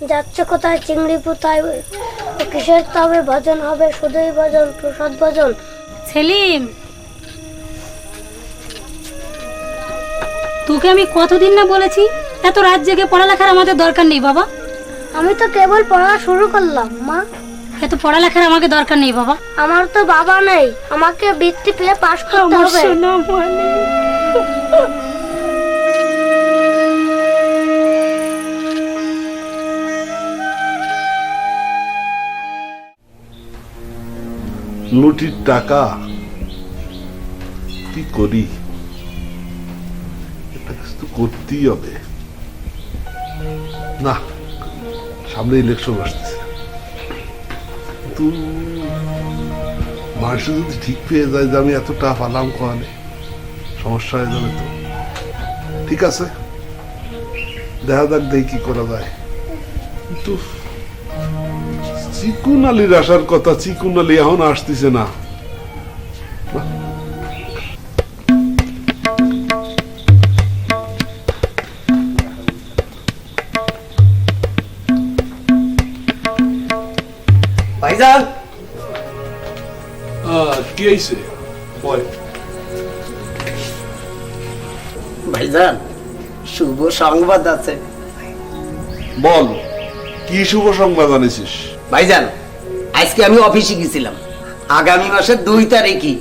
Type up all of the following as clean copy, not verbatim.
যাচ্ছে কোথায় চিংড়ি পোতায় কিসের তবে ভজন হবে শুধুই ভজন প্রসাদ ভজন। সেলিম, তোকে আমি কতদিন না বলেছি এত রাত জেগে পড়ালেখার আমাদের দরকার নেই বাবা। আমি তো কেবল পড়া শুরু করলাম মা। এত পড়ালেখার আমাকে দরকার নেই বাবা। আমার তো বাবা নেই, আমাকে বৃত্তি পেয়ে পাশ করতে হবে। লুটির টাকা কি করি, এটা কিছু করতেই হবে। না, সামনে ইলেকশন আসতেছে, কিন্তু মানুষ যদি ঠিক পেয়ে যায় যে আমি এত টাকা পালাম কোয়ানে, সমস্যা হয়ে যাবে তো। ঠিক আছে, দেখা যাক দেখি কি করা যায়। কিন্তু চিকুন আলীর আসার কথা, চিকুন আলী এখন আসতেছে না। ভাইজান, কি হয়েছে বল। ভাইজান শুভ সংবাদ আছে। বল, কি শুভ সংবাদ আনিছিস? ভাইজান, আজকে আমি অফিসে গেছিলাম। আগামী মাসের 2 তারিখে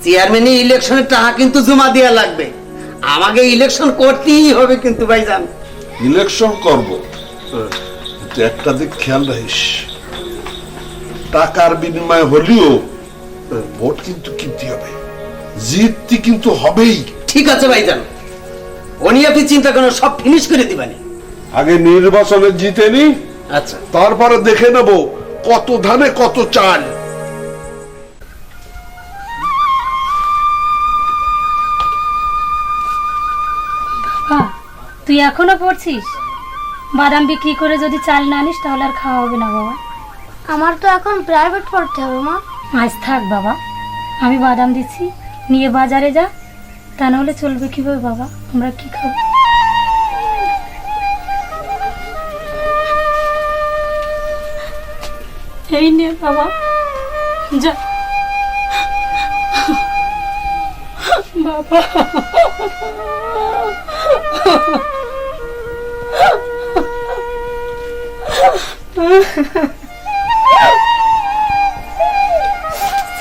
চেয়ারম্যান ইলেকশনের টাকা কিন্তু জমা দেওয়া লাগবে। আমাকে ইলেকশন করতেই হবে কিন্তু ভাইজান। ইলেকশন করব, একটা দিক খেয়াল রাখিস, টাকার বিনিময়ে হলেও ভোট কিন্তু কিনতে হবে, জিততে কিন্তু হবেই। ঠিক আছে ভাইজান, উনি আপনি চিন্তা করেন, সব ফিনিশ করে দিবানি। আগে নির্বাচনে জিতে নি, আচ্ছা তারপরে দেখে নেব কত ধানে কত চাল। তুই এখনো পড়ছিস? বাদাম বিক্রি করে যদি চাল না আনিস তাহলে আর খাওয়া হবে না বাবা। আমার তো এখন প্রাইভেট পড়তে হবে মা। আজ থাক বাবা, আমি বাদাম দিচ্ছি, নিয়ে বাজারে যা, তা নাহলে চলবে কিভাবে বাবা? আমরা কি খাবো? এই নে বাবা, যা বাবা।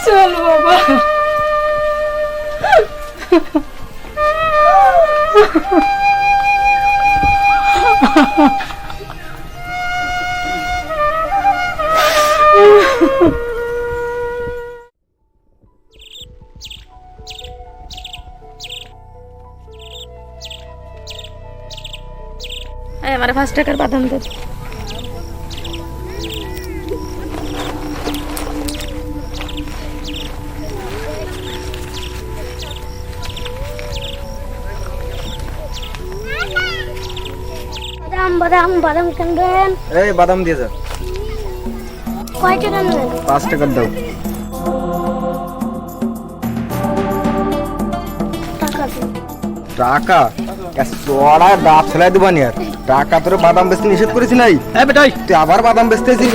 চল বাবা। আমার 5 টাকার বাদাম দে। বাদাম বাদাম বাদাম কিনবেন? এই বাদাম দিয়ে যা। কয় টাকা নেবেন? 5 টাকার দাও। টাকা দিন। টাকা চড়া দাঁত ফেলাই দিবানি। আর টাকা তোর বাদাম বেচতে নিষেধ করেছি নাই? হ্যাঁ বেটাই, তুই আবার বাদাম বেচতেছিস?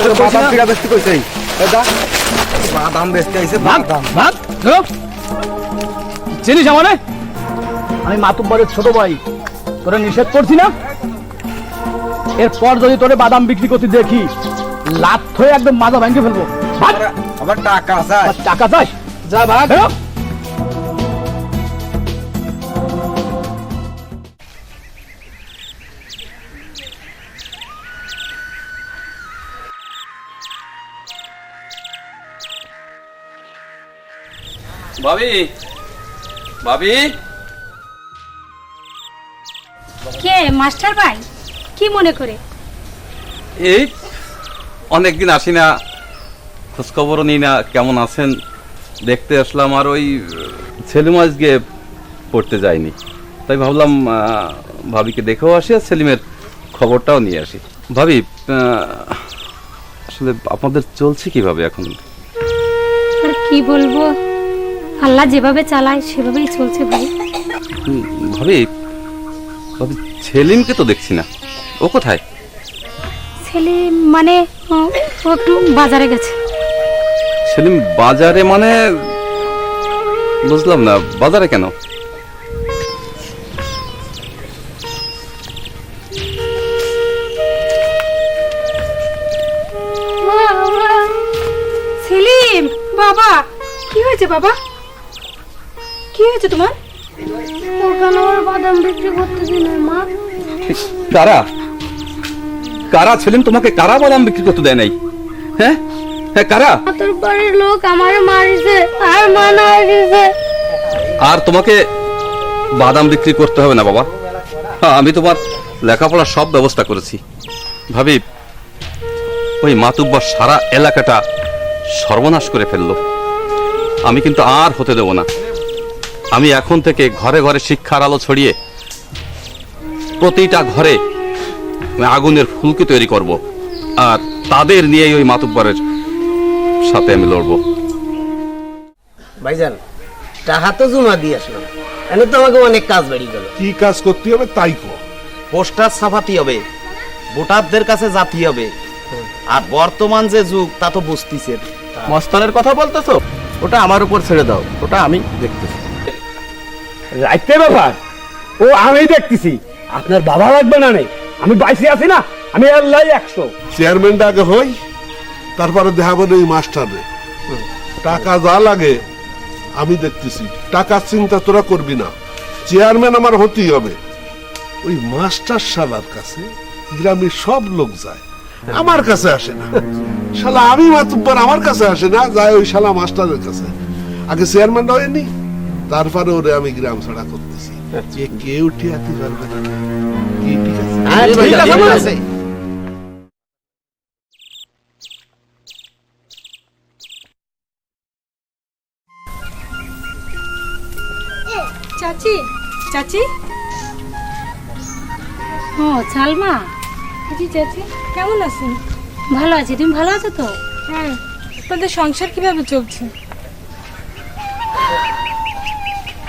তোর বাদাম টিকা বেচতে কইছিস? বাদাম বেচতে আইছে। বাদাম ভাত চিনিস আমারে? আমি মাতুব্বরের ছোট ভাই, তোরা নিষেধ করছি না? এরপর যদি তোরে বাদাম বিক্রি করতে দেখি, লাত হয়ে একদম মাজা ভেঙে ফেলবো। আবার টাকা চাই? টাকা চাই? যা ভাগ। ভাবি, ভাবি। কে মাস্টার ভাই? কি মনে করে? এই অনেকদিন আসি না, খোঁজখবরও নিই না, কেমন আছেন দেখতে আসলাম। আর ওই সেলিম আজকে পড়তে যায়নি, তাই ভাবলাম ভাবিকে দেখেও আসি আর সেলিমের খবরটাও নিয়ে আসি। ভাবি, আসলে আপনাদের চলছে কিভাবে এখন? আর কি বলবো, আল্লাহ যেভাবে চালায় সেভাবেই চলছে ভাই। ভাবি, ভাবি সেলিমকে তো দেখছি না, ও কোথায়? সেলিম মানে ও একটু বাজারে গেছে। সেলিম বাজারে মানে বুঝলাম না, বাজারে কেন? সেলিম বাবা, কি হয়েছে বাবা? কি হয়েছে তোমার? ওখানে আমার বাদাম বিক্রি করতে দিন মা। কারা কারা সেলিম, তোমাকে কারা বাদাম বিক্রি করতে দেয় নাই? হ্যাঁ হ্যাঁ, কারা? তোর বাড়ির লোক আমারে মারিছে আর মানা দিছে। আর তোমাকে বাদাম বিক্রি করতে হবে না বাবা, আমি তোমার লেখাপড়ার সব ব্যবস্থা করেছি। ভাবি, ওই মাতুব্বর সারা এলাকাটা সর্বনাশ করে ফেললো, আমি কিন্তু আর হতে দেব না। আমি এখন থেকে ঘরে ঘরে শিক্ষার আলো ছড়িয়ে প্রতিটা ঘরে আগুনের ফুলকি তৈরি করব, আর তাদের নিয়ে ওই মাতুব্বরের সাথে আমি লড়বো। ভাইজান, টাকা তো জমা দিয়ে আসলাম, এনে তো আমাকে অনেক কাজ বাড়ি গেল। কি কাজ করতে হবে তাই কর। পোস্টার ছাপাতে হবে, ভোটারদের কাছে জাতি হবে। আর বর্তমান যে যুগ তা তো বুঝতেছেন। মস্তানের কথা বলতেছো, ওটা আমার উপর ছেড়ে দাও, ওটা আমি দেখতেছি। রাইতে ব্যাপার ও আমি দেখতেছি, আপনার বাবা লাগবে না নেই, আমি বাইসে আছি না, আমি আল্লাহ 100। চেয়ারম্যানটা আগে হই, তারপরে দেখাবো এই মাস্টারে। টাকা যা লাগে আমি দেখতেছি, টাকার চিন্তা তোরা করবি না, চেয়ারম্যান আমার হতেই হবে। ওই মাস্টার শালার কাছে গ্রামের সব লোক যায়, আমার কাছে আসে না। শালা আমি মাতুব্বর, আমার কাছে আসে না, যায় ওই শালা মাস্টারের কাছে। আগে চেয়ারম্যানটা হয়নি, তারপরে ওরে আমি গ্রাম ছাড়া করতেছি। কেউ ঠিয়াতে পারবে না। কি ঠিক আছে? ঠিক আছে, ঠিক আছে। চাচি, চাচি। ও সালমা, জি চাচি, কেমন আছেন? ভালো আছি, তুমি ভালো আছো তো? হ্যাঁ। আপনাদের সংসার কিভাবে চলছে?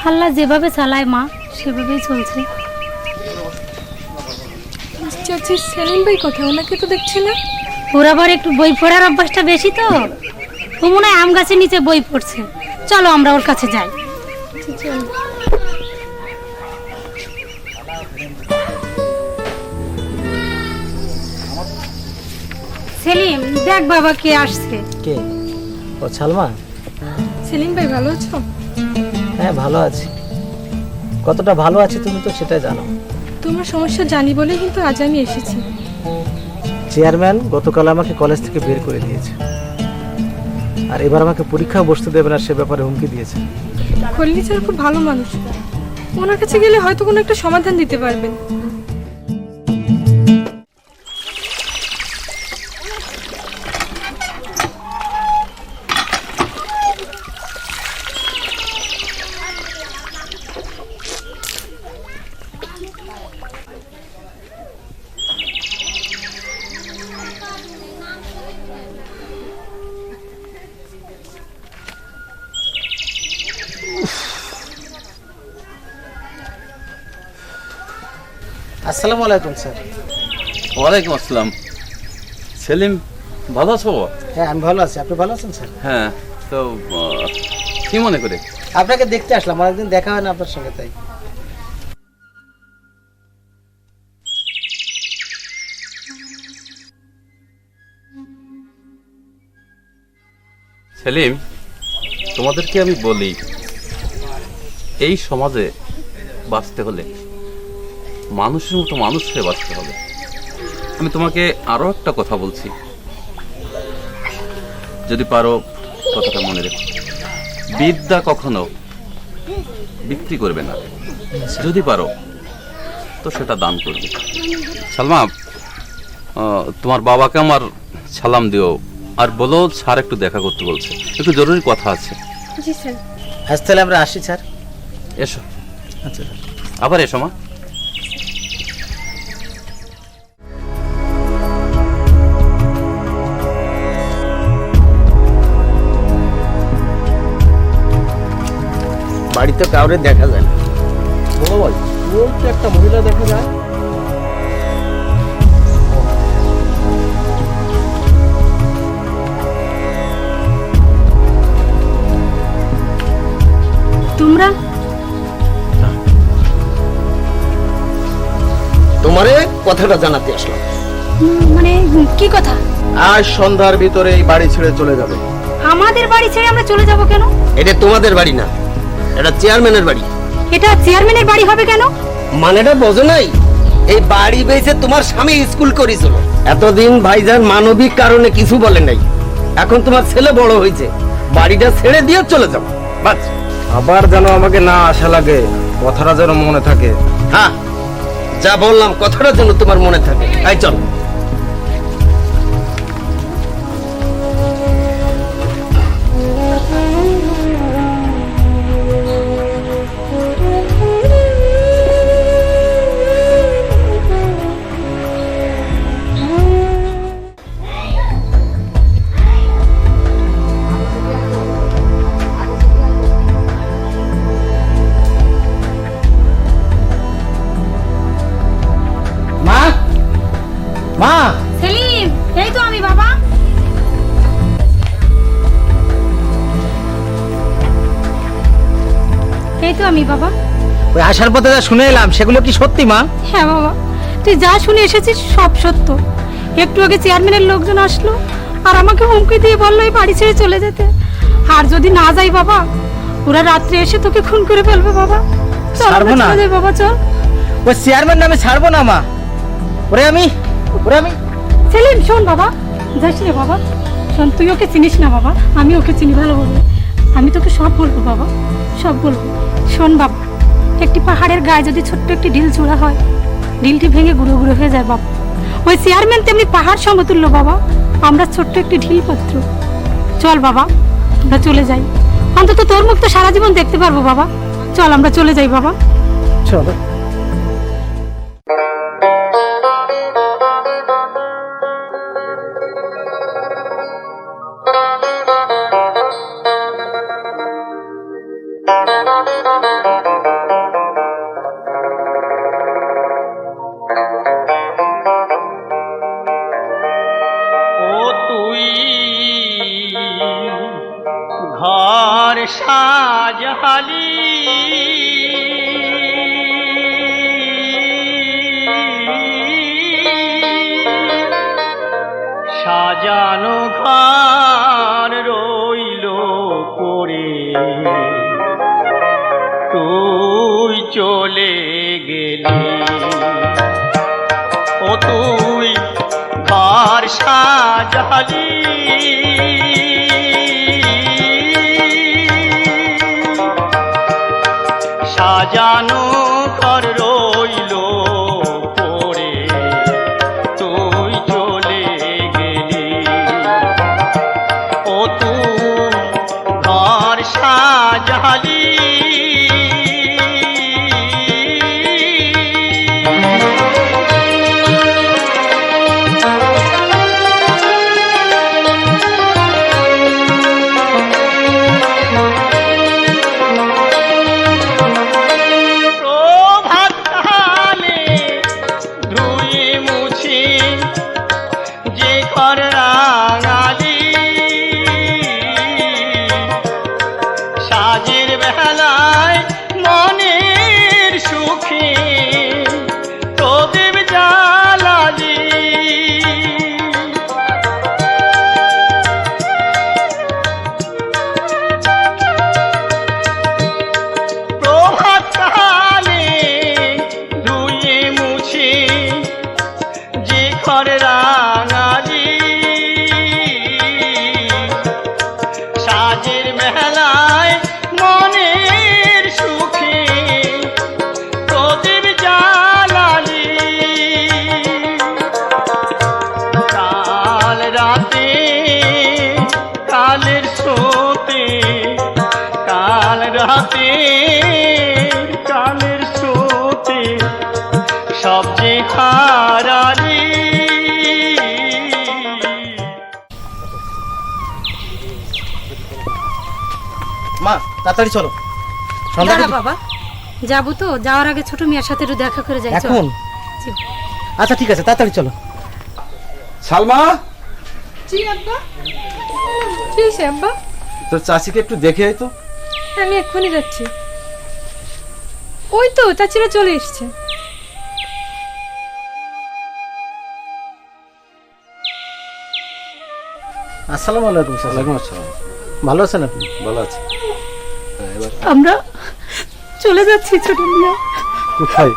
আল্লাহ যেভাবে চালায় মা, সেভাবেই চলছে। চাচি, সেলিম ভাই কোথায়? ওনাকে তো দেখছি না। ওর আবার একটু বই পড়ার অভ্যাসটা বেশি তো, ও মনে হয় আম গাছের নিচে বই পড়ছে। চলো আমরা ওর কাছে যাই। সেলিম, দেখ বাবা কে আসছে। কে? ও সালমা। সেলিম ভাই ভালো আছো? হ্যাঁ ভালো আছি। কতটা ভালো আছি তুমি তো সেটা জানো। তোমার সমস্যা জানি বলে কিন্তু আজ আমি এসেছি। চেয়ারম্যান গতকাল আমাকে কলেজ থেকে বের করে দিয়েছে, আর এবার আমাকে পরীক্ষা বসতে দেবে না সে ব্যাপারে হুমকি দিয়েছে। খলিল স্যার খুব ভালো মানুষ, ওনার কাছে গেলে হয়তো কোনো একটা সমাধান দিতে পারবেন। আসসালামু আলাইকুম স্যার। ওয়ালাইকুম আসসালাম। সেলিম, ভালো আছো? হ্যাঁ আমি ভালো আছি, আপনি ভালো আছেন স্যার? হ্যাঁ, তো কি মনে করে? আপনাকে দেখতে আসলাম, অনেকদিন দেখা হয় না আপনার সঙ্গে, তাই। সেলিম, তোমাদেরকে আমি বলি, এই সমাজে বাঁচতে হলে মানুষের মতো মানুষ হয়ে বাঁচতে হবে। আমি তোমাকে আরো একটা কথা বলছি, যদি পারো কথাটা মনে রেখো। বিদ্যা কখনো বিক্রি করবে না, যদি পারো তো সেটা দান করবে। সালমা, তোমার বাবাকে আমার সালাম দিও, আর বলো স্যার একটু দেখা করতে বলছে, একটু জরুরি কথা আছে। জি স্যার। আজ তাহলে আমরা আসি স্যার। এসো। আচ্ছা। আবার এসো মা। বাড়িতে কাউরে দেখা যায় না। বড় ভাই, ওর তো একটা মহিলা দেখা যায়। কথাটা জানাতে আসলাম। মানে কি কথা? আজ সন্ধ্যার ভিতরে এই বাড়ি ছেড়ে চলে যাবে। আমাদের বাড়ি ছেড়ে আমরা চলে যাব কেন? এটা তোমাদের বাড়ি না, এটা চেয়ারম্যানের বাড়ি। এটা চেয়ারম্যানের বাড়ি হবে কেন? মানেটা বোঝো নাই? এই বাড়ি বেঁচে তোমার স্বামী স্কুল করেছিল, এতদিন ভাইজান মানবিক কারণে কিছু বলে নাই। এখন তোমার ছেলে বড় হয়েছে, বাড়িটা ছেড়ে দিয়ে চলে যাও বাস। আবার যেন আমাকে না আশা লাগে, কথাটা যেন মনে থাকে। হ্যাঁ, যা বললাম কথাটা যেন তোমার মনে থাকে। তাই চল। মা, মা, সেলিম, এই তো আমি বাবা। এই তো আমি বাবা। ওই আসার পথে যা শুনে এলাম সেগুলো কি সত্যি মা? হ্যাঁ বাবা, তুই যা শুনে এসেছিস সব সত্য। একটু আগে চেয়ারম্যানের লোকজন আসলো আর আমাকে হুমকি দিয়ে বললো এই বাড়ি ছেড়ে চলে যেতে। আর যদি না যাই বাবা, ওরা রাত্রে এসে তোকে খুন করে ফেলবে বাবা। চল ছাড়বো আমরা না। চলে যাই বাবা, চল। ওই চেয়ারম্যান নামে ছাড়বো না মা। ওরে আমি সেলিম শোন বাবা, যাস রে বাবা, শোন, তুই ওকে চিনিস না বাবা, আমি ওকে চিনি ভালোভাবে। আমি তোকে সব বলবো বাবা, সব বলবো। শোন বাবা, একটি পাহাড়ের গায়ে যদি ছোট্ট একটি ঢিল ছোড়া হয়, ঢিলটি ভেঙে গুঁড়ো গুঁড়ো হয়ে যায় বাবা। ওই চেয়ারম্যান তেমনি পাহাড় সমতুল্য বাবা, আমরা ছোট্ট একটি ঢিল পাত্র। চল বাবা, আমরা চলে যাই, অন্তত তোর মুখ তো সারা জীবন দেখতে পারবো বাবা। চল আমরা চলে যাই বাবা, চলো। ও তুই ঘর সাজালি, সাজানো ঘর রইল পড়ে, তুই চলে গেলি। ও তুই ঘর সাজালি, সাজানো ঘর রইল পড়ে, তুই চলে গেলি। ও তুই ঘর সাজালি, সাজের বেলায় মনের সুখে প্রদীপ জ্বালালি। প্রভাত কালে ধুয়ে মুছে যে ঘর রাঙালি, সাজের মেলায় মনের সুখে প্রদীপ জ্বালালি। কাল রাতে কালের স্রোতে, কাল রাতে কালের স্রোতে সব যে হারালি। মা তাড়াতাড়ি চলো, দাঁড়া বাবা, যাবো তো, যাওয়ার আগে ছোট মিয়ার সাথে একটু দেখা করে যাই। চল। এখন? জি। আচ্ছা ঠিক আছে, তাড়াতাড়ি চলো। সালমা, জি আব্বা। কি হয়েছে আব্বা? তোর চাচিকে একটু দেখে আয় তো। আমি এক্ষুনি যাচ্ছি। ওই তো চাচিরা চলে এসছে। আসসালামু আলাইকুম স্যার। ওয়ালাইকুম আসসালাম। ভালো আছেন আপনি? ভালো আছে। আমরা চলে যাচ্ছি ছোট মিয়া। কোথায়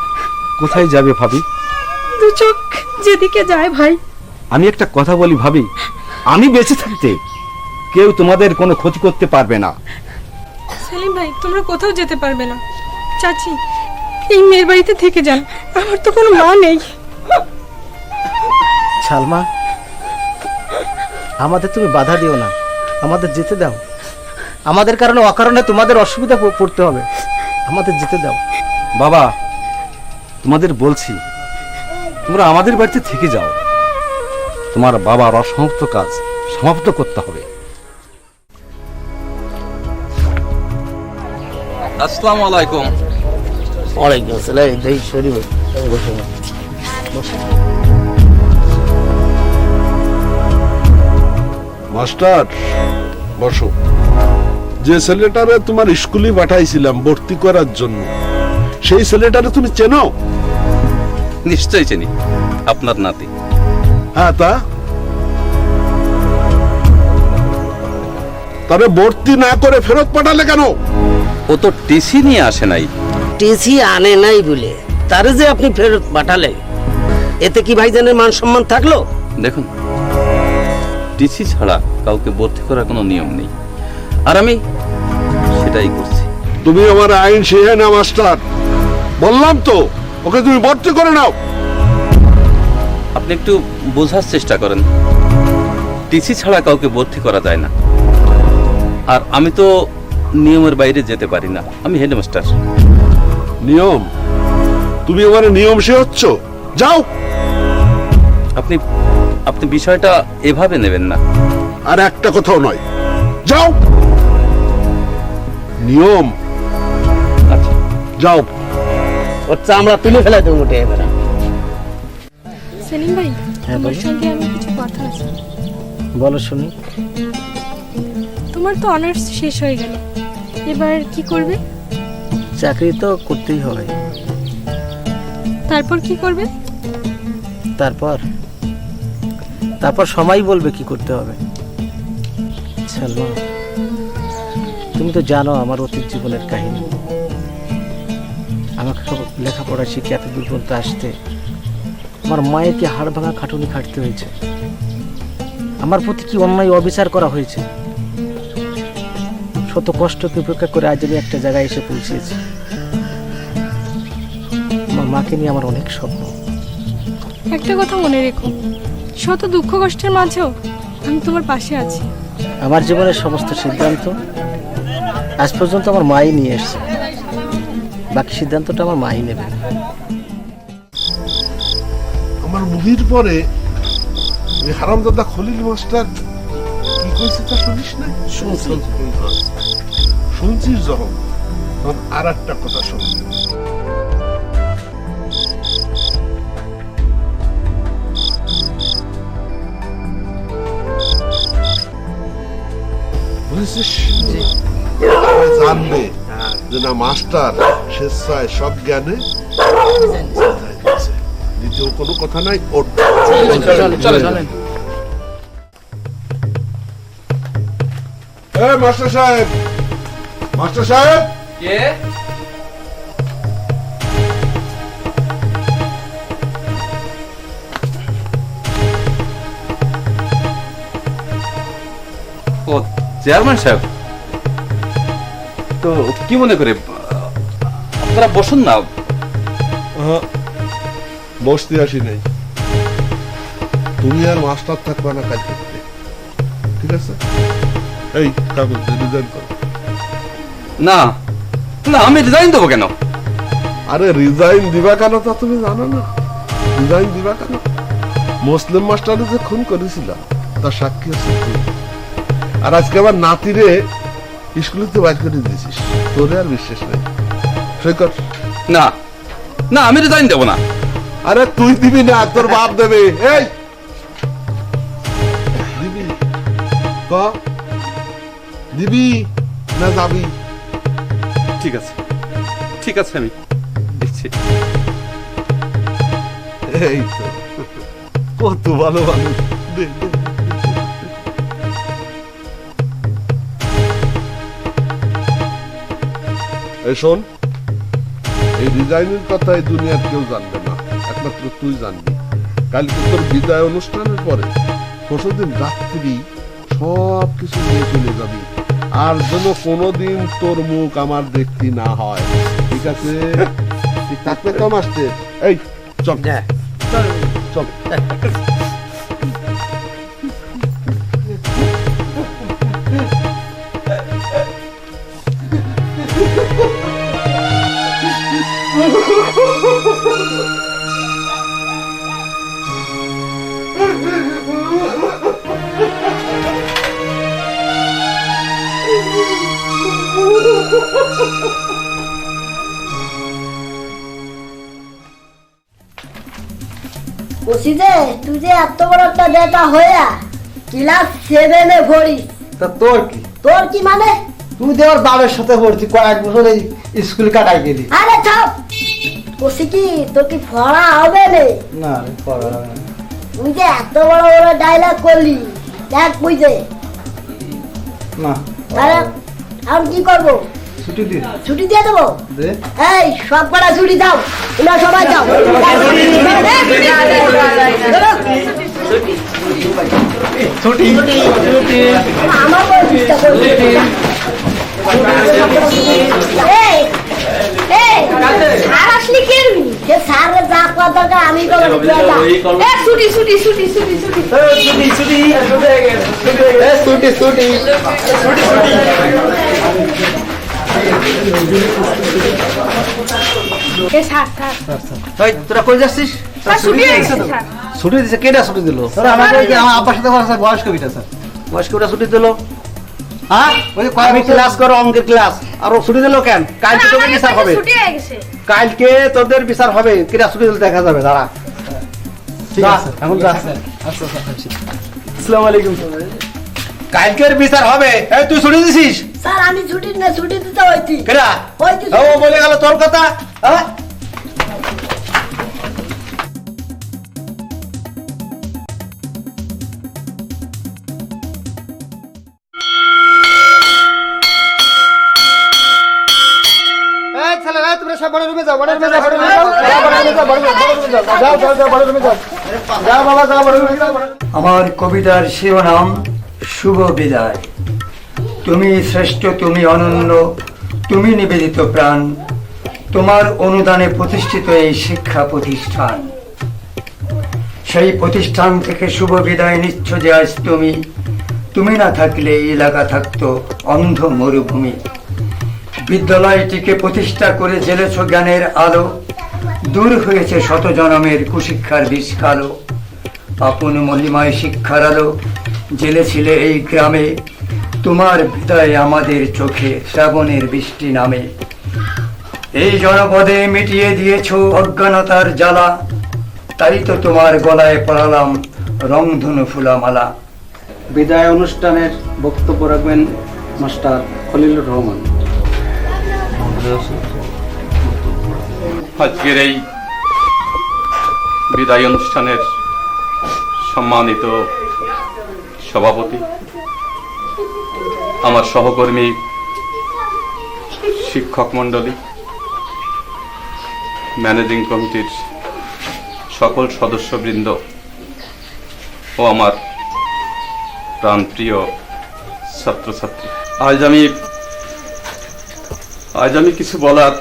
কোথায় যাবে ভাবি? দু চোখ যেদিকে যায় ভাই। আমি একটা কথা বলি ভাবি, আমি বেঁচে থাকতে কেউ তোমাদের কোনো ক্ষতি করতে পারবে না। সেলিম ভাই তোমরা কোথাও যেতে পারবে না। চাচি এই মেয়ের বাড়িতে থেকে যান, আমার তো কোনো মা নেই। সালমা, আমাদের তুমি বাধা দিও না, আমাদের যেতে দাও। আমাদের কারণে অকারণে তোমাদের অসুবিধা পড়তে হবে, আমাদের যেতে দাও। বাবা, তোমাদের বলছি তোমরা আমাদের বাড়িতে থেকে যাও। তোমার বাবার অসমাপ্ত কাজ সমাপ্ত করতে হবে। আসসালামু আলাইকুম। ওয়ালাইকুম আসসালাম। এই শরীফ বসে মাস্টার বসো। যে ছেলেটারে তোমার স্কুলে পাঠাইছিলাম ভর্তি করার জন্য, সেই ছেলেটারে তুমি চেনো? নিশ্চয়ই চিনি, আপনার নাতি। হ্যাঁ, তবে ভর্তি না করে ফেরত পাঠালে কেন? ও তো টিসি নিয়ে আসে নাই। টিসি আনে নাই বলে তারে যে আপনি ফেরত পাঠালেন, এতে কি ভাইজানের মান সম্মান থাকলো? দেখুন, টিসি ছাড়া কাউকে ভর্তি করার কোনো নিয়ম নেই, আর আমি সেটাই করছি। তুমি আমার আইন শিখে না মাস্টার, বললাম তো ওকে তুমি ভর্তি করে নাও। আপনি একটু বোঝার চেষ্টা করেন, টিসি ছাড়া কাউকে ভর্তি করা যায় না। আর আমি তো নিয়মের বাইরে যেতে পারি না, আমি হেডমাস্টার। নিয়ম? তুমি আমার নিয়ম শেখাচ্ছ? যাও। আপনি আপনি বিষয়টা এভাবে নেবেন না। আর একটা কথাও নয়, যাও। নিয়ম। আচ্ছা যাও। ওর চামড়া তুলে ফেলে দেবো মোটে এবার। সেলিম ভাই হ্যাঁ, তোমার বলো। সঙ্গে আমি কিছু কথা আছে। বলো শুনি। তোমার তো অনার্স শেষ হয়ে গেল, এবার কি করবে? চাকরি তো করতেই হবে। তারপর কি করবে? তারপর সময় বলবে কি করতে হবে। সালমা, তুমি তো জানো আমার অতীত জীবনের কাহিনী। আমাকে লেখাপড়া শিখে এত দূর পর্যন্ত আসতে আমার মায়েরকে হাড় ভাঙা খাটুনি খাটতে হয়েছে। আমার প্রতি কি অন্যায় অবিচার করা হয়েছে। শত কষ্টকে উপেক্ষা করে আজ আমি একটা জায়গায় এসে পৌঁছেছি। আমার মাকে নিয়ে আমার অনেক স্বপ্ন। একটা কথা মনে রেখো, শত দুঃখ কষ্টের মাঝেও আমি তোমার পাশে আছি। আমার জীবনের সমস্ত সিদ্ধান্ত আজ পর্যন্ত আমার মাই নিয়ে এসছে, বাকি সিদ্ধান্তটা আমার মাই নেবে। আমার মুভির পরে ওই হারামজাদা খলিল মাস্টার কি কইছে তা শুনিস না? শুনছিস যখন, তখন আর একটা কথা শুন। বুঝেছিস? জানবে যে না মাস্টার স্বেচ্ছায় সব জ্ঞানে দ্বিতীয় কোনো কথা নাই। মাস্টার সাহেব, মাস্টার সাহেব, কে? ও চেয়ারম্যান সাহেব, তো কি মনে করে? আপনারা বসুন না। বসতে আসি নাই, তুমি আর মাস্টার থাকবে না কাজ করতে, ঠিক আছে? এই কাগজ রিজাইন করো। না না, আমি রিজাইন দেবো কেন? আরে রিজাইন দিবা কেন তা তুমি জানো না? রিজাইন দিবা কেন? মুসলিম মাস্টারে যে খুন করেছিল তার সাক্ষী আছে তুই। আর আজকে আবার নাতিরে স্কুলে তো বাইর করে দিয়েছিস, তোরে আর বিশ্বাস নেই। সই কর। না না, আমি রিজাইন দেবো না। আরে তুই দিবি না, তোর বাপ দেবে। এই দিবি? ক দিবি না যাবি? ঠিক আছে ঠিক আছে, আমি দিচ্ছি। এই তো কত ভালো মানুষ। দে, দে, দে, দে। এই শোন, এই ডিজাইনের কথা এই দুনিয়ার কেউ জানবে না, একমাত্র তুই জানবি। কালকে তোর বিদায় অনুষ্ঠানের পরে পরশুদিন রাত্রি সব কিছু নিয়ে চলে যাবি, আর যেন কোনোদিন তোর মুখ আমার দেখতে না হয়, ঠিক আছে? ঠিক থাকবে তো মাস্টার? এই চল চল। বসি যে তুই যে এত বড় একটা বেটা হইয়া ক্লাস 7-এ পড়িস, তা তোর কি? তোর কি মানে? তুই যে ওর বাবার সাথে পড়ছি, কয়েক বছর এই স্কুল কাটাই গেলি। আরে থাম, বসি কি তোর কি পড়া হবে না? না রে, পড়া হবে না। তুই যে এত বড় বড় ডায়লগ করলি, দেখ বুঝে না, তাহলে আমি কি করবো? ছুটি দিন ছুটি দিয়ে দেবো? দে। এই সব কটা ছুটি দাও, তোমরা সবাই যাও। আমার বড় চেষ্টা করবো। এই, এই, স্যার আসলি কি? সে স্যারের যা করার দরকার আমি করবো, তুই যা। এই, ছুটি, ছুটি, ছুটি, ছুটি, ছুটি। এ স্যার স্যার ওই তোরা কই যাচ্ছিস? স্যার ছুটি হয়ে গেছে স্যার। ছুটি দিছে, কেডা ছুটি দিল? স্যার আমাকে ওই যে আমার আব্বার সাথে কথা আছে, বয়স্ক বিটা স্যার। বয়স্কটা ছুটি দিল? হ্যাঁ, ওই যে আমি ক্লাস করো, অঙ্কের ক্লাস, আর ও ছুটি দিল কেন? কালকে তোদের বিচার হবে, ছুটি হয়ে গেছে। কালকে তোদের বিচার হবে, কেডা ছুটি দিল দেখা যাবে। দাঁড়া, ঠিক আছে এখন যা। আসসালামু আলাইকুম। কালকের বিচার হবে। এই তুই ছুটি দিছিস? স্যার আমি ছুটি না, ছুটি দিতে হইতি। কেডা? হইতি। ও বলে গেল তোর কথা। হ্যাঁ, তোমরা সব বড় রুমে যাও, বড় রুমে যাও, বড় রুমে যাও, বড় রুমে যাও, বড় রুমে যাও, যাও যাও যাও, বড় রুমে যাও, যাও বাবা, যাও বড় রুমে যাও। আমার কবিতার শিরোনাম শুভ বিদায়। তুমি শ্রেষ্ঠ, তুমি অনন্য, তুমি নিবেদিত প্রাণ, তোমার অনুদানে প্রতিষ্ঠিত এই শিক্ষা প্রতিষ্ঠান। সেই প্রতিষ্ঠান থেকে শুভ বিদায় নিচ্ছ যে আজ তুমি। তুমি না থাকলে এই এলাকা থাকতো অন্ধ মরুভূমি। বিদ্যালয়টিকে প্রতিষ্ঠা করে জেলেছ জ্ঞানের আলো, দূর হয়েছে শত জনমের কুশিক্ষার বিষ কালো। আপন মহিমায় শিক্ষার আলো জেলেছিলে এই গ্রামে, তোমার বিদায় আমাদের চোখে শ্রাবণের বৃষ্টি নামে। এই জনপদে মিটিয়ে দিয়েছ অজ্ঞানতার জ্বালা, তাই তো তোমার গলায় পরালাম রংধনু ফুলামালা। বিদায় অনুষ্ঠানের বক্তব্য রাখবেন মাস্টার খলিলুর রহমান। আজকের এই বিদায় অনুষ্ঠানের সম্মানিত সভাপতি, আমার সহকর্মী শিক্ষক মণ্ডলী, ম্যানেজিং কমিটির সকল সদস্যবৃন্দ ও আমার প্রাণপ্রিয় ছাত্রছাত্রী, আজ আমি কিছু বলার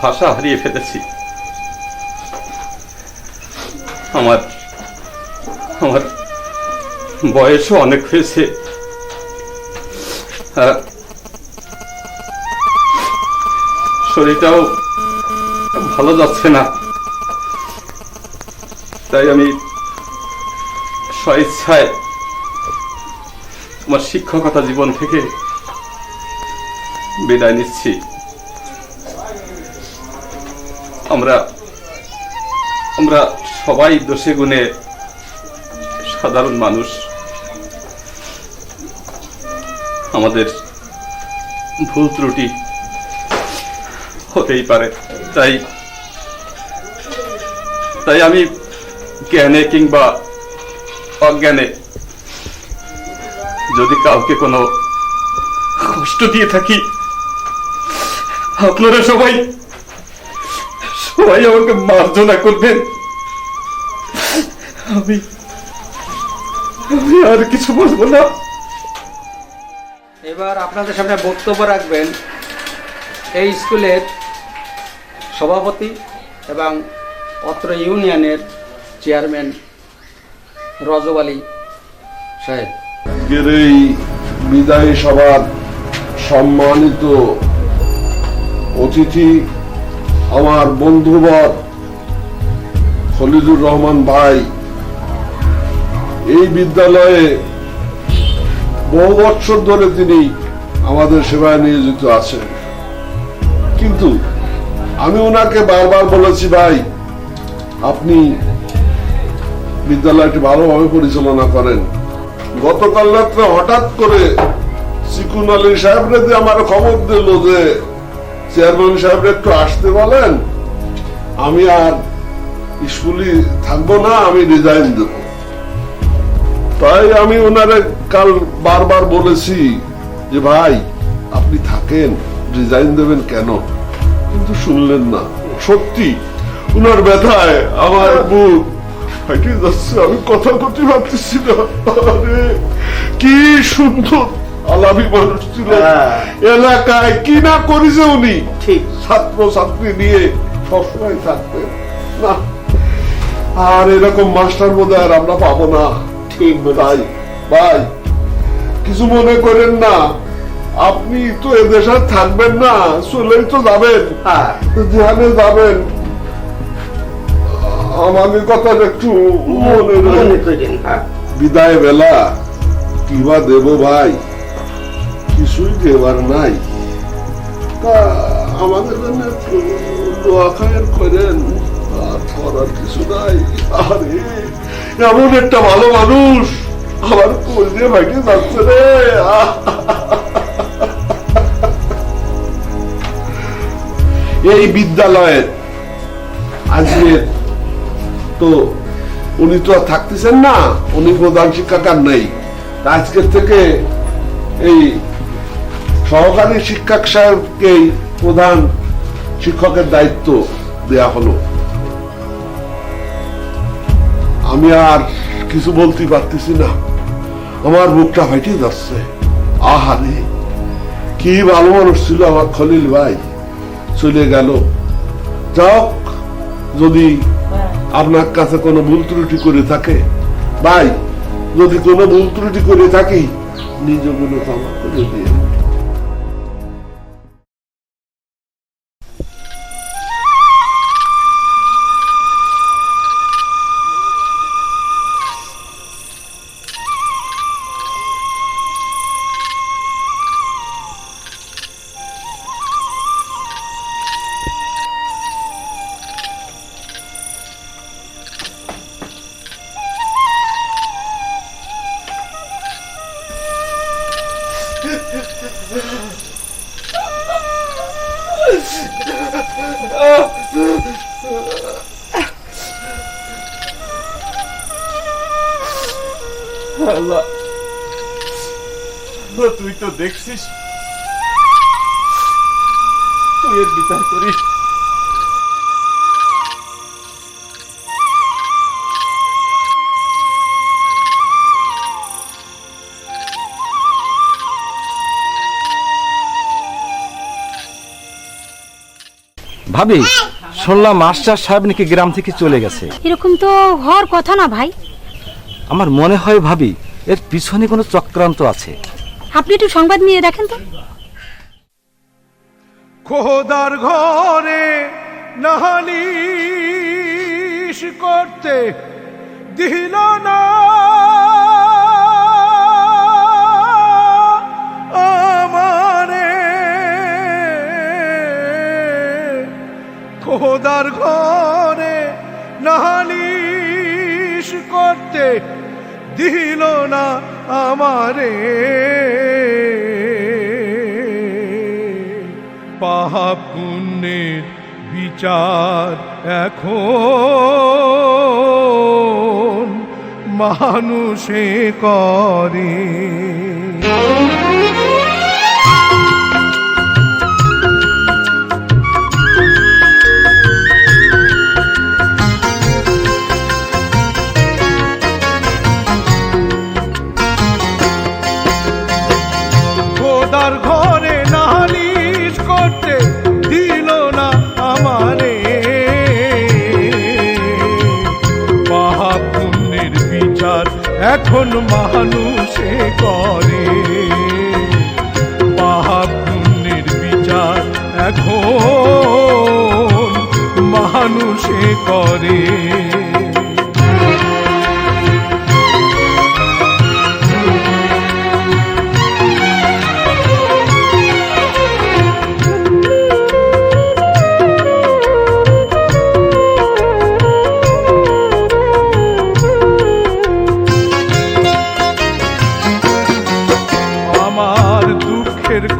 ভাষা হারিয়ে ফেলেছি। আমার বয়সও অনেক হয়েছে, আর শরীরটাও ভালো যাচ্ছে না, তাই আমি স্বেচ্ছায় আমার শিক্ষকতা জীবন থেকে বিদায় নিচ্ছি। আমরা সবাই দোষে গুণে সাধারণ মানুষ, আমাদের ভুল ত্রুটি হতেই পারে। তাই আমি জ্ঞানে কিংবা অজ্ঞানে যদি কাউকে কোনো কষ্ট দিয়ে থাকি, আপনারা সবাই সবাই আমাকে মার্জনা করবেন। আমি আমি আর কিছু বলবো না। এবার আপনাদের সামনে বক্তব্য রাখবেন এই স্কুলের সভাপতি এবং অত্র ইউনিয়নের চেয়ারম্যান রজব আলী সাহেব। আজকের এই বিদায়ী সভার সম্মানিত অতিথি আমার বন্ধুবর খলিলুর রহমান ভাই, এই বিদ্যালয়ে বহু বছর ধরে তিনি আমাদের সেবায় নিয়োজিত আছেন, কিন্তু আমি ওনাকে বারবার বলেছি, ভাই আপনি বিদ্যালয়টি ভালোভাবে পরিচালনা করেন। গতকাল রাত্রে হঠাৎ করে সিকুন আলী সাহেবরে দিয়ে আমার খবর দিল যে চেয়ারম্যান সাহেবরে একটু আসতে বলেন, আমি আর স্কুলে থাকবো না, আমি রিজাইন দেব। তাই আমি ওনারে কাল বারবার বলেছি যে ভাই আপনি থাকেন, রিজাইন দেবেন কেন, কিন্তু শুনলেন না। সত্যি উনার ব্যথায় আমার বুক ফাইটে যাচ্ছে, আমি কথা বলতে পারতেছি না। আরে কি সুন্দর আলাপি মানুষ ছিল, এলাকায় কি না করেছে উনি, ঠিক ছাত্র ছাত্রী নিয়ে সবসময় থাকতেন না। আর এরকম মাস্টার বোধ আর আমরা পাবো না। ঠিক তাই ভাই কিছু মনে করেন না, আপনি তো এদেশে থাকবেন না, চলেই তো যাবেন, যেখানে যাবেন আমাদের কথা একটু মনে রাখবেন। বিদায় বেলা কিবা দেব ভাই, কিছুই দেবার নাই, তা আমাদের জন্য একটু দোয়া খায়ের করেন, আর করার কিছু নাই। আরে এমন একটা ভালো মানুষ আমার কোল দিয়ে ভাইকে যাচ্ছে রে। এই বিদ্যালয়ের আজকে তো উনি তো আর থাকতেছেন না, উনি প্রধান শিক্ষক নেই, আজকের থেকে এই সহকারী শিক্ষক সাহেবকে প্রধান শিক্ষকের দায়িত্ব দেয়া হলো। আমি আর কিছু বলতে পারতেছি না, আমার বুকটা ফাইটে যাচ্ছে। আহারে কি ভালো মানুষ ছিল আমার খলিল ভাই, চলে গেল। যাক, যদি আপনার কাছে কোনো ভুল ত্রুটি করে থাকে ভাই, যদি কোনো ভুল ত্রুটি করে থাকি নিজগুলো ক্ষমা করে দিয়ে। তুই তো দেখছিস, তুই এর বিচার করিস। ভাবি, শুনলাম মাস্টার সাহেব নাকি গ্রাম থেকে চলে গেছে। এরকম তো হওয়ার কথা না ভাই। আমার মনে হয় ভাবি এর পিছনে কোনো চক্রান্ত আছে। আপনি একটু সংবাদ নিয়ে দেখেন তো। খোদার ঘরে নালিশ করতে দিল না আমারে, খোদার ঘরে নালিশ করতে দিল না আমারে, পাপ পুণ্যের বিচার এখন মানুষে করে। এখন মানুষে করে, পাপ পুণ্যের বিচার এখন মানুষে করে।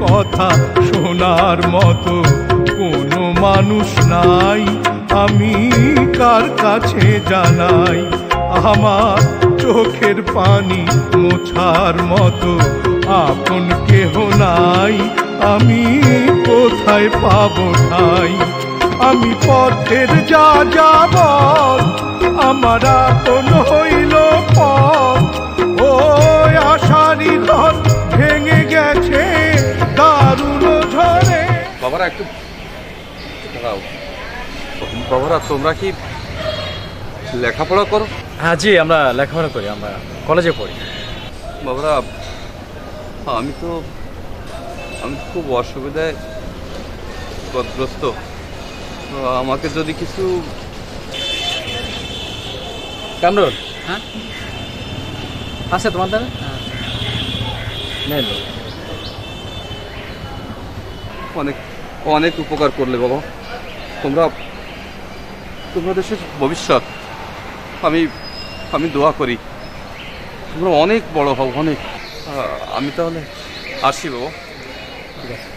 কথা শোনার মতো কোনো মানুষ নাই, আমি কার কাছে জানাই? আমার চোখের পানি মোছার মতো আপন কেহ নাই, আমি কোথায় পাবো ঠাই? আমি পথের যা যাব আমার আপন হইল পথ, ওই আশারি ঘর ভেঙে গেছে দারুণ ঝড়ে। বাবারা একটু দাঁড়াও। বাবারা তোমরা কি লেখাপড়া করো? হ্যাঁ জি, আমরা লেখাপড়া করি, আমরা কলেজে পড়ি। বাবারা আমি তো খুব অসুবিধায় গ্রস্ত, আমাকে যদি কিছু। কামরুল, হ্যাঁ আছে তোমার দ্বারা? অনেক অনেক উপকার করলে বাবা, তোমরা দেশের ভবিষ্যৎ। আমি দোয়া করি তোমরা অনেক বড় হও, অনেক। আমি তাহলে আসি বাবা। ঠিক আছে।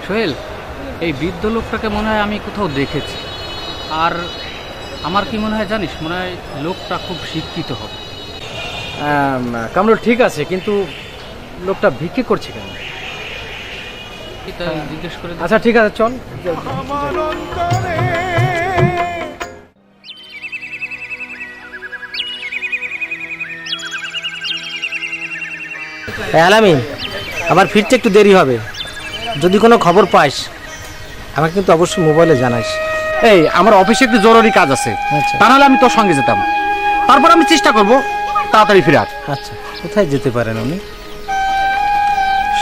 সোহেল, এই বৃদ্ধ লোকটাকে মনে হয় আমি কোথাও দেখেছি। আর আমার কি মনে হয় জানিস, মনে হয় লোকটা খুব শিক্ষিত হবে। কামরুল ঠিক আছে, কিন্তু লোকটা ভিক্ষে করছে কেন? জিজ্ঞেস করে। আচ্ছা ঠিক আছে, চল। আলামিন, আবার ফিরতে একটু দেরি হবে, যদি কোনো খবর পাস আমাকে কিন্তু অবশ্যই মোবাইলে জানাইস। এই আমার অফিসে একটু জরুরি কাজ আছে, তা নাহলে আমি তোর সঙ্গে যেতাম। তারপর আমি চেষ্টা করব তাড়াতাড়ি ফিরার। আচ্ছা, কোথায় যেতে পারেন উনি?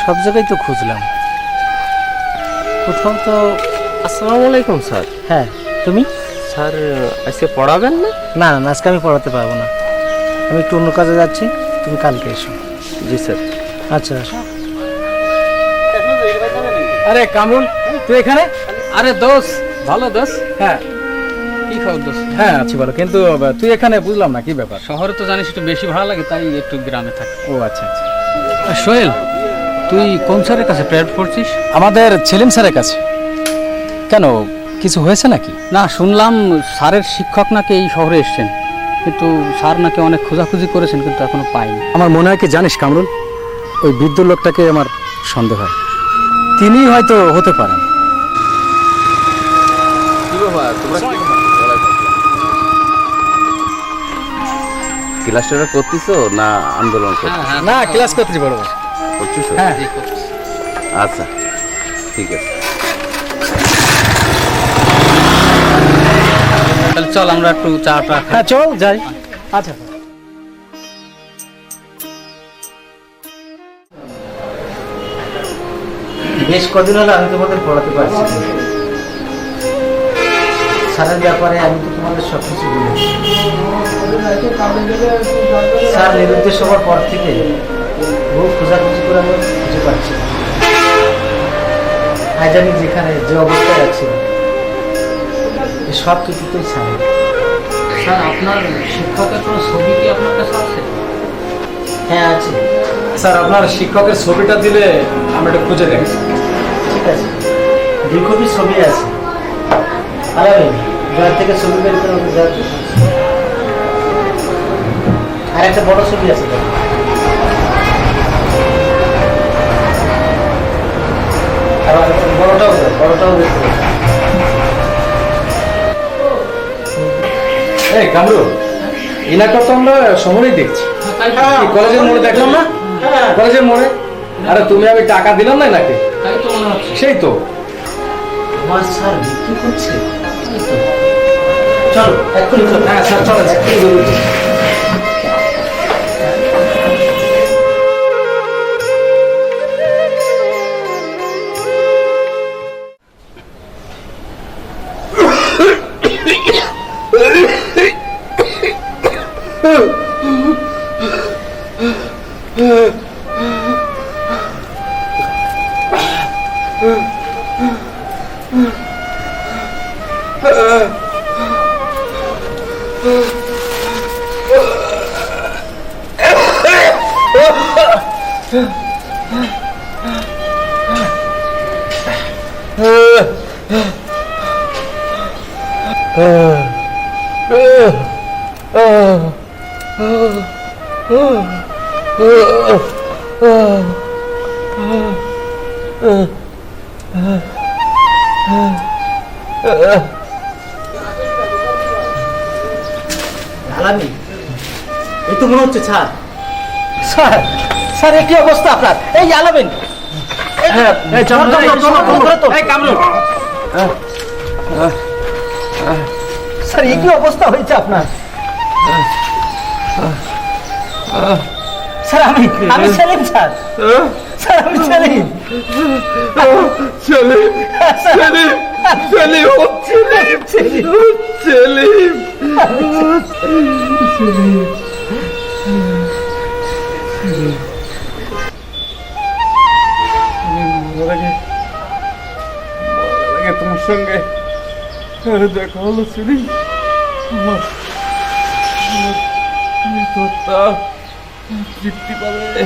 সব জায়গায় তো খুঁজলাম, কোথাও তো। আসসালামু আলাইকুম স্যার। হ্যাঁ, তুমি? স্যার আজকে পড়াবেন না? না না, আজকে আমি পড়াতে পারবো না, আমি একটু অন্য কাজে যাচ্ছি, তুমি কালকে এসো। জি স্যার। আচ্ছা আসো। আরে কামরুল, তুই এখানে? আরে দোষ, ভালো দোষ। হ্যাঁ, কি খবর দোষ? হ্যাঁ আছি ভালো, কিন্তু তুই এখানে বুঝলাম না কি ব্যাপার। শহরে তো জানিস একটু বেশি ভালো লাগে, তাই একটু গ্রামে থাকি। ও আচ্ছা আচ্ছা। সোহেল, তুই কোন স্যারের কাছে প্রেয়ার করছিস? আমাদের সেলিম স্যারের কাছে। কেন, কিছু হয়েছে নাকি? না, শুনলাম স্যারের শিক্ষক নাকি এই শহরে এসছেন, কিন্তু স্যার নাকি অনেক খোঁজাখুঁজি করেছেন, কিন্তু এখনো পাইনি। আমার মনে হয় কি জানিস কামরুল, ওই বৃদ্ধ লোকটাকে আমার সন্দেহ হয়, তিনি হয়তো হতে পারেন। ক্লাসটা করতেছো না আন্দোলন করতেছো? না, ক্লাস করতেছি বড় ভাই। করতেছো? হ্যাঁ। আচ্ছা ঠিক আছে। তাহলে চল আমরা একটু চাটা। হ্যাঁ চল যাই। আচ্ছা। বেশ কদিন হলো আমি তোমাদের পড়াতে পারছি না। স্যারের ব্যাপারে আমি তো তোমাদের সব কিছু বলেছি। স্যার নিরুদ্দেশ হওয়ার পর থেকে বহু খোঁজাখুঁজি করে আমি খুঁজে পাচ্ছি না। আজ আমি যেখানে যে অবস্থায় আছি সব কিছুতেই স্যার। স্যার, আপনার শিক্ষকের কোনো ছবি কি আপনার কাছে আছে? হ্যাঁ আছে। স্যার, আপনার শিক্ষকের ছবিটা দিলে আমরা একটু খুঁজে দেখি। ঠিক আছে, 2 কপি ছবি আছে। আলামিন, ড্রয়ার থেকে ছবি বের করে ওকে দেওয়া। আর একটা বড় ছবি আছে। বড়টাও বের করে। এই কামরুল, ইনাকা তো আমরা শহরেই দেখছি। কলেজের মোড়ে দেখলাম না? কলেজের মোড়ে। আরে তুমি আমি টাকা দিলাম না নাকি? তাই তো মনে হচ্ছে। সেই তো আমার স্যার বিক্রি করছে? চলো এক্ষুনি চলো। হ্যাঁ স্যার চলো এক্ষুনি বেরোচ্ছি। আলামি, এই তো মনে হচ্ছে স্যার। স্যার স্যার কি অবস্থা আপনার? এই আলামিন, স্যার এই কি অবস্থা হয়েছে আপনার? স্যার আমি সেলিম স্যার। স্যার আমি সেলিম। তোমার সঙ্গে দেখা হলো সেলিম। আমার তৃপ্তি পাবে।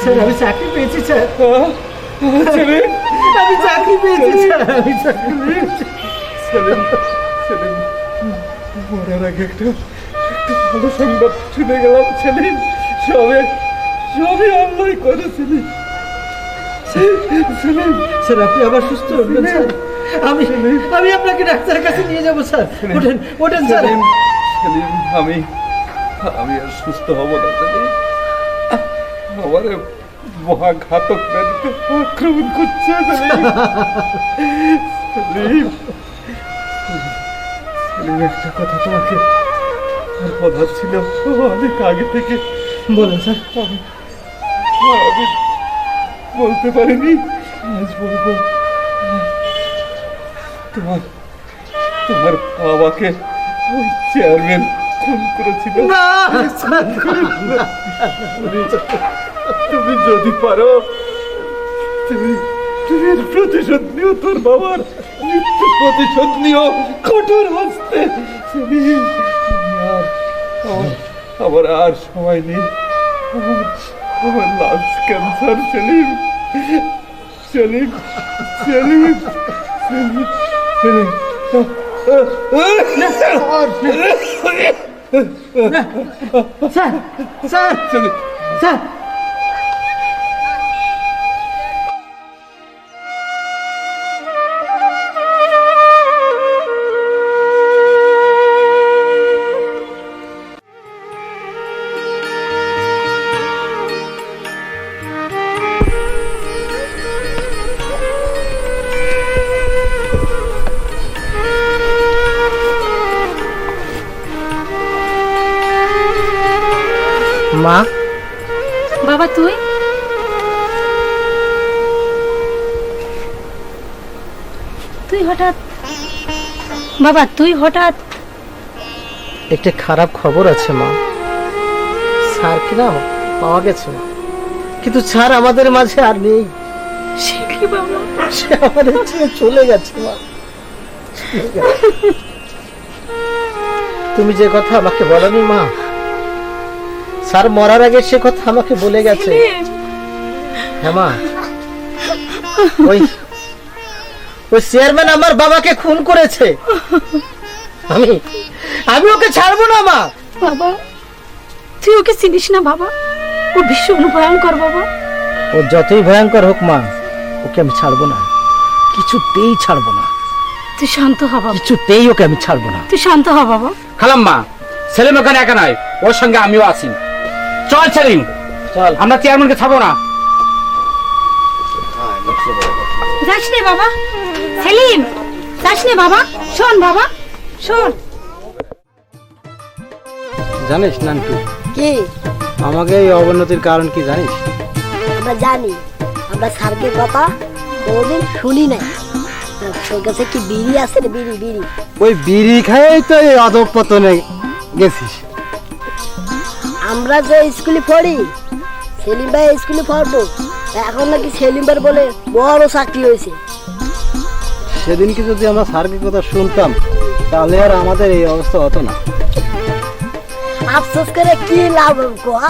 স্যার আমি চাকরি পেয়েছি স্যার। আমি চাকরি পেয়েছি স্যার। আমি চাকরি পেয়েছি। মরার আগে একটা ভালো সংবাদ শুনে গেলাম সেলিম। সবে অন্যায় করেছিলি সেলিম। স্যার আপনি আবার সুস্থ হবেন স্যার। আমি আপনাকে ডাক্তারের কাছে নিয়ে যাবো স্যার। ওঠেন ওঠেন স্যার। সেলিম, আমি আর সুস্থ হব না সেলিম। আমার মহাঘাতক ব্যাধিতে আক্রমণ করছে সেলিম। একটা কথা তোমাকে কথা ছিল অনেক আগে থেকে। বলেন স্যার। আমি বলতে পারিনি, আজ বলবো। তোমার বাবাকে ওই চেয়ারম্যান খুন করেছিল। তুমি যদি পারো তুমি প্রতিশোধ নিও, তোর বাবার মৃত্যু প্রতিশোধ নিও কঠোর হস্তে। আমার আর সময় নেই। আমার lunch cancer Selim. Selim Selim Selim sir sir sir মা। বাবা তুই হঠাৎ বাবা তুই হঠাৎ? একটা খারাপ খবর আছে মা। স্যার কি না পাওয়া গেছে, কিন্তু স্যার আমাদের মাঝে আর নেই। সে কি বাবা? সে আমাদের ছেড়ে চলে গেছে মা। তুমি যে কথা আমাকে বলনি মা, স্যার মরার আগে সে কথা আমাকে বলে গেছে। হ্যাঁ মা, ওই চেয়ারম্যান আমার বাবাকে খুন করেছে। আমি ওকে ছাড়বো না মা। বাবা তুই ওকে চিনিস না বাবা, ও ভীষণ ভয়ঙ্কর বাবা। ও যতই ভয়ঙ্কর হোক মা, ওকে আমি ছাড়বো না, কিছুতেই ছাড়বো না। তুই শান্ত হ বাবা, কিছুতেই ওকে আমি ছাড়বো না। তুই শান্ত হ বাবা। খালাম্মা, সেলিম ওখানে একা নয়, ওর সঙ্গে আমিও আছি। চল সেলিম, চল। আমরা চেয়ারম্যানকে ছাড়বো না। যাস নে বাবা। সেলিম, যাস নে বাবা। শোন বাবা, শোন। জানিস নান্টু, কি আমাকে এই অবনতির কারণ কি জানিস? আমরা জানি, আমরা স্যারকে কথা কোনোদিন শুনি নাই। তোর কাছে কি বিড়ি আছে রে? বিড়ি বিড়ি ওই বিড়ি খাই তো এই অধঃপতনে গেছিস। আমরা যে স্কুলে পড়ি, সেলিম ভাই স্কুলে পড়তো, এখন নাকি সেলিম ভাই বলে বড় চাকরি হয়েছে। সেদিনকে যদি আমরা স্যারকে কথা শুনতাম তাহলে আর আমাদের এই অবস্থা হতো না। আফসোস করে কি লাভ কোয়া?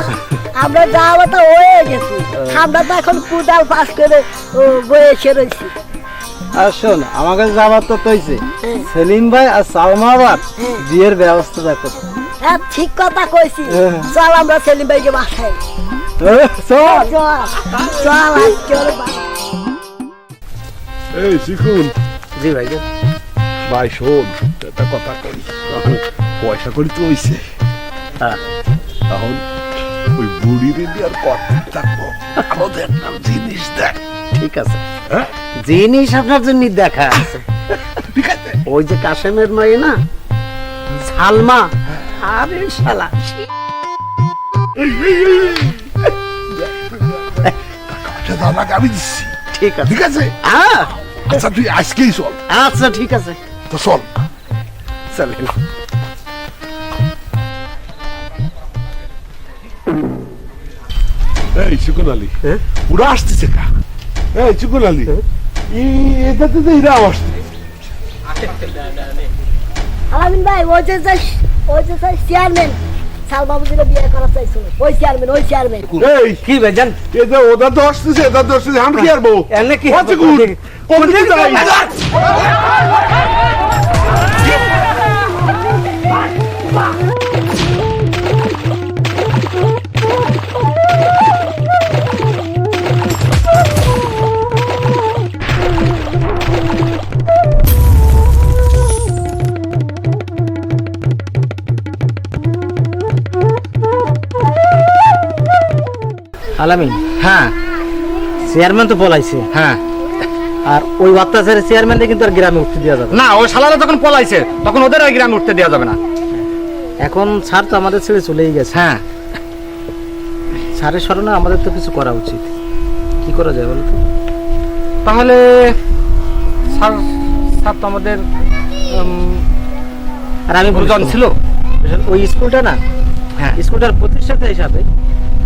আমরা যাওয়া তো হয়ে গেছি, আমরা তো এখন কুদাল পাস করে বসে রয়েছি। আর শোন, আমার কাছে যাবার তো তৈছে সেলিম ভাই আর সালমা আবার বিয়ের ব্যবস্থা দেখো। হ্যাঁ ঠিক কথা কইছি। চল আমরা সেলিম ভাইকে বাসায় চল। চল চল। এই শিখুন জি ভাই। ভাই শোন, একটা কথা কই, পয়সা করি তো হইছে, এখন ওই বুড়ির আর কত থাকবো, আমাদের একটা জিনিস দেখ। ঠিক আছে, হ্যাঁ জিনিস আপনার জন্য দেখা আছে। ঠিক আছে, ওই যে কাশেমের মেয়ে না সালমা, আরে শালা টাকা আমি দিচ্ছি। ঠিক আছে ঠিক আছে, হ্যাঁ আচ্ছা তুই আজকেই চল। আচ্ছা ঠিক আছে, তো চল। চলেন। এই চিকন আলী, ওরা আসতেছে কা? এই চিকন আলী, এটাতে তো এরা আসছে। আলামিন ভাই, ওই যে চেয়ারম্যান সালমাবুজিরা বিয়ে করা চাইছো, ওই চেয়ারম্যান, ওই চেয়ারম্যান। এই কি ভাই জান, এটা ওটা তো আসতেছে, এটা তো আসতেছে, আমি কি আরবো? এনে কি What's good? কোনদিকে যাই? আলামিন, হ্যাঁ চেয়ারম্যান তো পলাইছে। হ্যাঁ, আর ওই অত্যাচারের চেয়ারম্যানকে কিন্তু আর গ্রামে উঠতে দেওয়া যাবে না, ওই শালারা যখন পলাইছে তখন ওদের আর গ্রামে উঠতে দেওয়া যাবে না। এখন স্যার তো আমাদের ছেড়ে চলেই গেছে। হ্যাঁ, স্যারের স্মরণে আমাদের তো কিছু করা উচিত। কি করা যায় বলতো? তাহলে স্যার স্যার তো আমাদের আর আমি গুরুজন ছিল। ওই স্কুলটা না, হ্যাঁ, স্কুলটার প্রতিষ্ঠাতা হিসাবে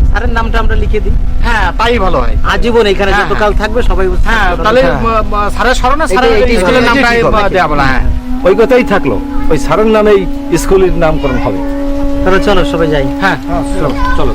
স্যারের নামটা আমরা লিখে দিই। হ্যাঁ তাই ভালো হয়। আজীবন এখানে হ্যাঁ, যতকাল থাকবে সবাই হ্যাঁ, তাহলে স্যারের স্মরণে স্যারের স্কুলের নামটাই দেওয়া বলা। হ্যাঁ, ওই কথাই থাকলো, ওই স্যারের নামেই স্কুলের নামকরণ হবে। তাহলে চলো সবাই যাই। হ্যাঁ চলো চলো।